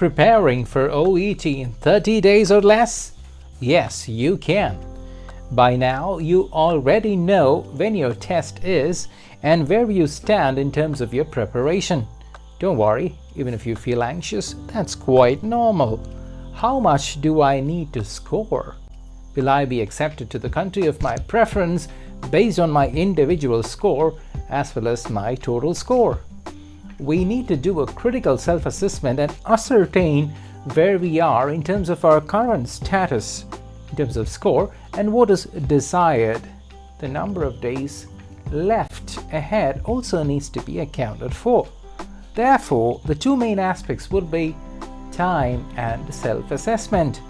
Preparing for OET in 30 days or less? Yes, you can. By now, you already know when your test is and where you stand in terms of your preparation. Don't worry, even if you feel anxious, that's quite normal. How much do I need to score? Will I be accepted to the country of my preference based on my individual score as well as my total score? We need to do a critical self-assessment and ascertain where we are in terms of our current status, in terms of score, and what is desired. The number of days left ahead also needs to be accounted for. Therefore, the two main aspects would be time and self-assessment.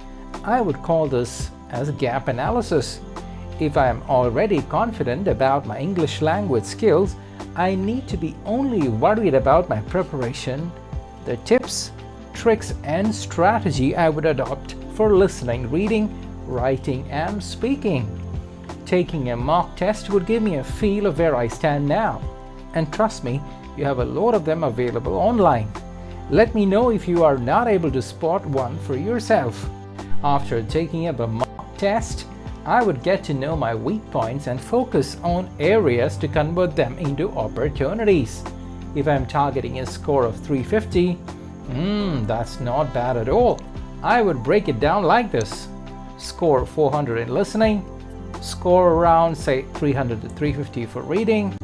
I would call this as gap analysis. If I am already confident about my English language skills, I need to be only worried about my preparation, the tips, tricks, and strategy I would adopt for listening, reading, writing, and speaking. Taking a mock test would give me a feel of where I stand now. And trust me, you have a lot of them available online. Let me know if you are not able to spot one for yourself. After taking up a mock test, I would get to know my weak points and focus on areas to convert them into opportunities. If I'm targeting a score of 350, that's not bad at all. I would break it down like this. Score 400 in listening, score around say 300 to 350 for reading.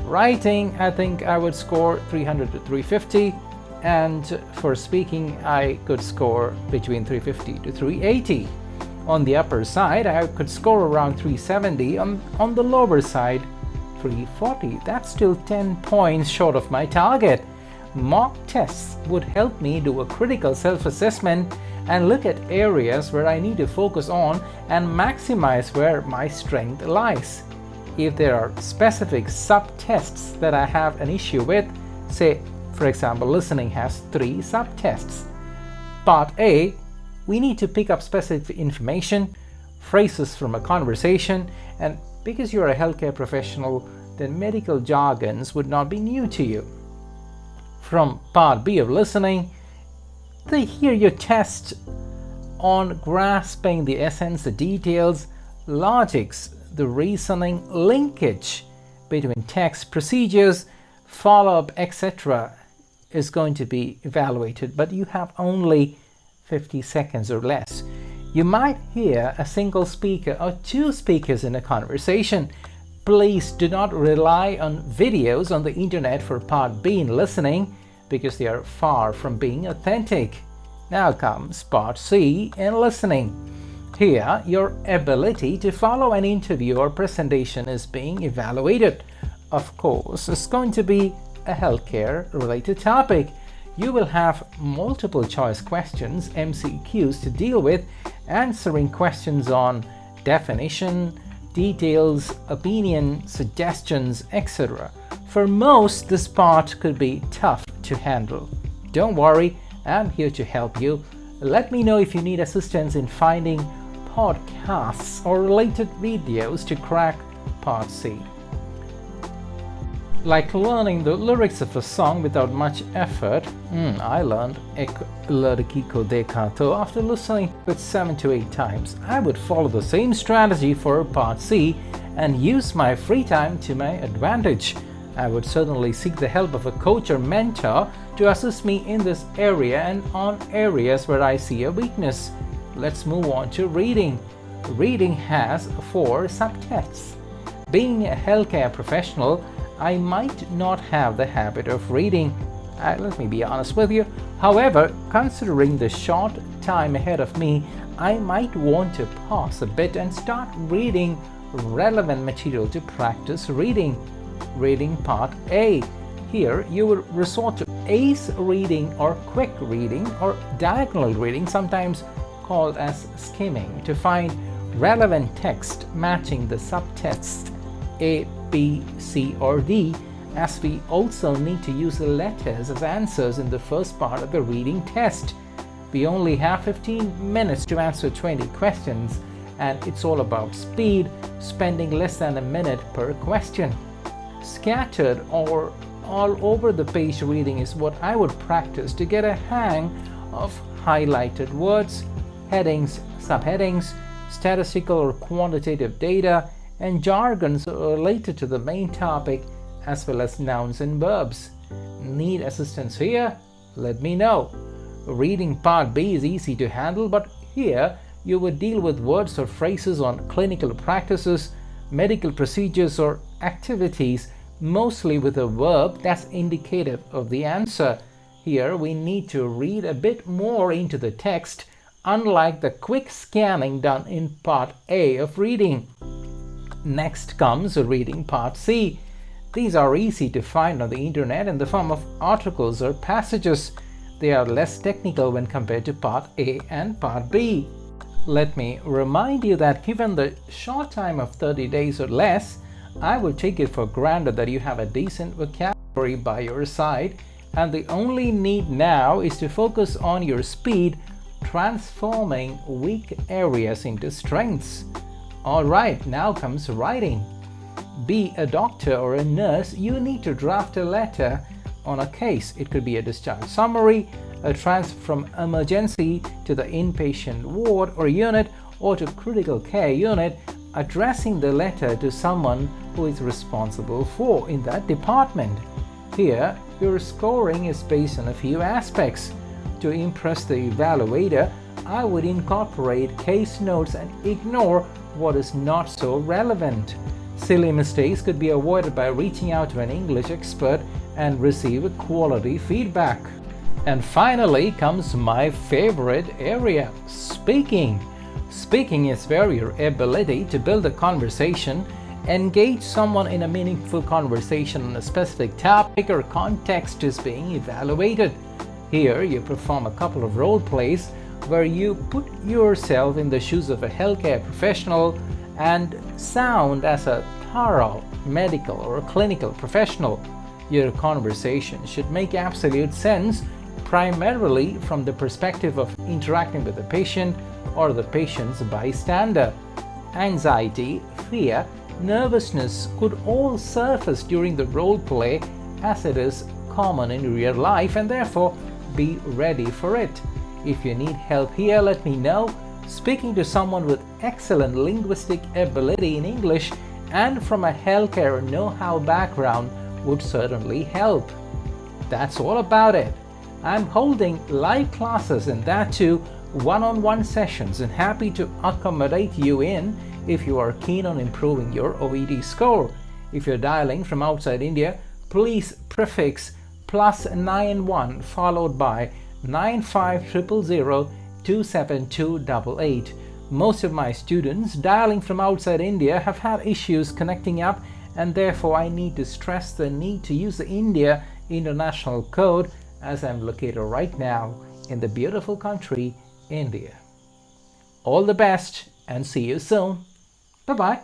Writing, I think I would score 300 to 350, and for speaking I could score between 350 to 380. On the upper side, I could score around 370. On the lower side, 340. That's still 10 points short of my target. Mock tests would help me do a critical self-assessment and look at areas where I need to focus on and maximize where my strength lies. If there are specific sub-tests that I have an issue with, say, for example, listening has 3 sub-tests. Part A, we need to pick up specific information, phrases from a conversation, and because you're a healthcare professional, then medical jargons would not be new to you. From part B of listening, they hear your test on grasping the essence, the details, logics, the reasoning, linkage between text, procedures, follow-up, etc. is going to be evaluated, but you have only 50 seconds or less. You might hear a single speaker or 2 speakers in a conversation. Please do not rely on videos on the internet for part B in listening because they are far from being authentic. Now comes part C in listening. Here, your ability to follow an interview or presentation is being evaluated. Of course, it's going to be a healthcare related topic. You will have multiple choice questions, MCQs, to deal with, answering questions on definition, details, opinion, suggestions, etc. For most, this part could be tough to handle. Don't worry, I'm here to help you. Let me know if you need assistance in finding podcasts or related videos to crack Part C. Like learning the lyrics of a song without much effort, I learned Ek Ladki Ko Dekha To after listening to it 7 to 8 times. I would follow the same strategy for Part C and use my free time to my advantage. I would certainly seek the help of a coach or mentor to assist me in this area and on areas where I see a weakness. Let's move on to reading. Reading has 4 subtests. Being a healthcare professional, I might not have the habit of reading. Let me be honest with you. However, considering the short time ahead of me, I might want to pause a bit and start reading relevant material to practice reading. Reading Part A. Here, you will resort to ACE reading or quick reading or diagonal reading, sometimes called as skimming, to find relevant text matching the subtests A, B, C, or D, as we also need to use the letters as answers in the first part of the reading test. We only have 15 minutes to answer 20 questions, and it's all about speed, spending less than a minute per question. Scattered or all over the page reading is what I would practice to get a hang of highlighted words, headings, subheadings, statistical or quantitative data, and jargons related to the main topic, as well as nouns and verbs. Need assistance here? Let me know. Reading part B is easy to handle, but here you would deal with words or phrases on clinical practices, medical procedures, or activities, mostly with a verb that's indicative of the answer. Here we need to read a bit more into the text, unlike the quick scanning done in part A of reading. Next comes reading part C. These are easy to find on the internet in the form of articles or passages. They are less technical when compared to part A and part B. Let me remind you that given the short time of 30 days or less, I will take it for granted that you have a decent vocabulary by your side, and the only need now is to focus on your speed, transforming weak areas into strengths. Alright, now comes writing. Be a doctor or a nurse, you need to draft a letter on a case. It could be a discharge summary, a transfer from emergency to the inpatient ward or unit, or to critical care unit, addressing the letter to someone who is responsible for in that department. Here, your scoring is based on a few aspects. To impress the evaluator, I would incorporate case notes and ignore what is not so relevant. Silly mistakes could be avoided by reaching out to an English expert and receive quality feedback. And finally comes my favorite area, speaking. Speaking is where your ability to build a conversation, engage someone in a meaningful conversation on a specific topic or context is being evaluated. Here you perform a couple of role plays where you put yourself in the shoes of a healthcare professional and sound as a thorough medical or clinical professional. Your conversation should make absolute sense, primarily from the perspective of interacting with the patient or the patient's bystander. Anxiety, fear, nervousness could all surface during the role play, as it is common in real life, and therefore be ready for it. If you need help here, let me know. Speaking to someone with excellent linguistic ability in English and from a healthcare know-how background would certainly help. That's all about it. I'm holding live classes, and that too one-on-one sessions, and happy to accommodate you in if you are keen on improving your OET score. If you're dialing from outside India, please prefix +91 followed by 9500027288. Most of my students dialing from outside India have had issues connecting up, and therefore I need to stress the need to use the India International Code, as I'm located right now in the beautiful country, India. All the best and see you soon. Bye-bye.